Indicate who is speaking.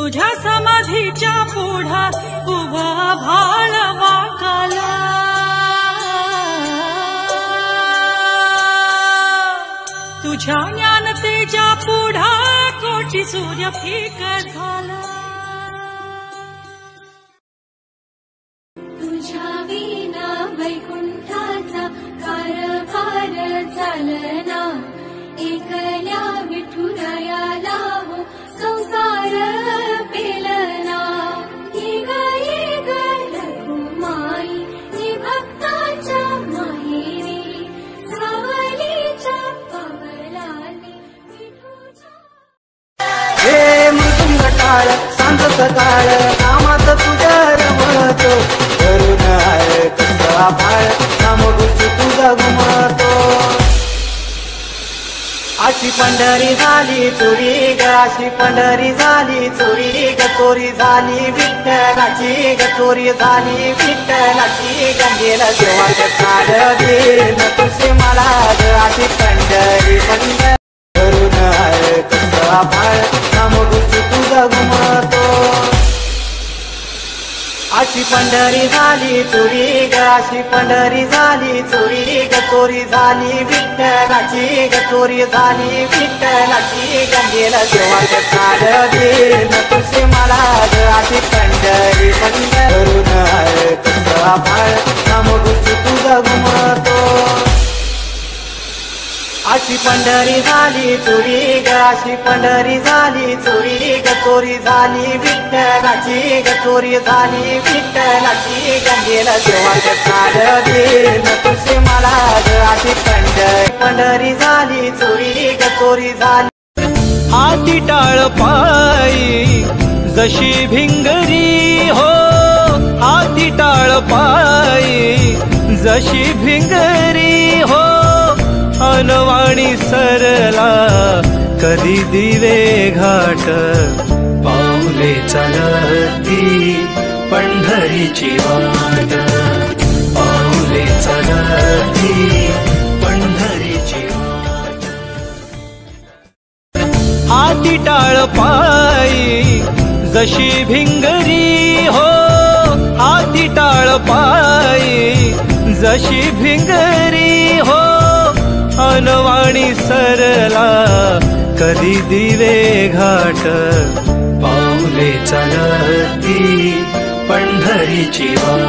Speaker 1: तुझ्या समाधीच्या पुढा उभा भाळ वाकाला, तुझ्या ज्ञानतेच्या पुढा कोटी सूर्य फिकट झाला।
Speaker 2: तुझ्या विना वैकुंठाचा कारभार चालना, एकल्या विठुरायाला संसार पेलना। येग रघुमाई नि भक्ताच्या माहेरी, सावलीच्या पावलांनी विठूच्या।
Speaker 3: हे मृदुंग टाळ सांग सकाळ, नामात तुझ्या रमतो, करुण आहे कसा फाळ, नाम गुच तुझा घुमतो। अशी पंढरी झाली चोरी ग, अशी पंढरी झाली चोरी ग, चोरी झाली विठ्ठलाची ग, चोरी झाली विठ्ठलाची ग। गेला देवाच्या काळ देन तुझे मला ग, अशी पंढरी पंढरी करुण आहे कसा फाळ, नाम गुच तुझा घुमतो। अशी पंढरी झाली चोरी ग, अशी पंढरी झाली चोरी ग, चोरी झाली विठ्ठलाची ग, चोरी झाली विठ्ठलाची ग। गेला देवाच्या काळ देन तुझे मला ग, अशी पंढरी पंढरी करुण आहे कसा फाळ, नाम गुच तुझा घुमतो। अशी पंढरी झाली चोरी ग, अशी पंढरी झाली चोरी ग, चोरी झाली विठ्ठलाची ग, चोरी झाली विठ्ठलाची ग। गेला देवाच्या काळ देन तुझे मला ग, अशी पंढरी पंढरी झाली चोरी ग, चोरी झाली।
Speaker 4: हाती टाळ पायी जशी भिंगरी हो, हाती टाळ पायी जशी भिंगरी हो, अनवाणी सरला कधी दिवे घाट, पाऊले चलती पंढरीची वाट, पाऊले चलती पंढरीची वाट। हाती टाळ पायी जशी भिंगरी हो, हाती टाळ पायी जशी भिंगरी हो, अनवाणी सरला कधी दिवे घाट, पाऊले चलती पंढरीची वाट।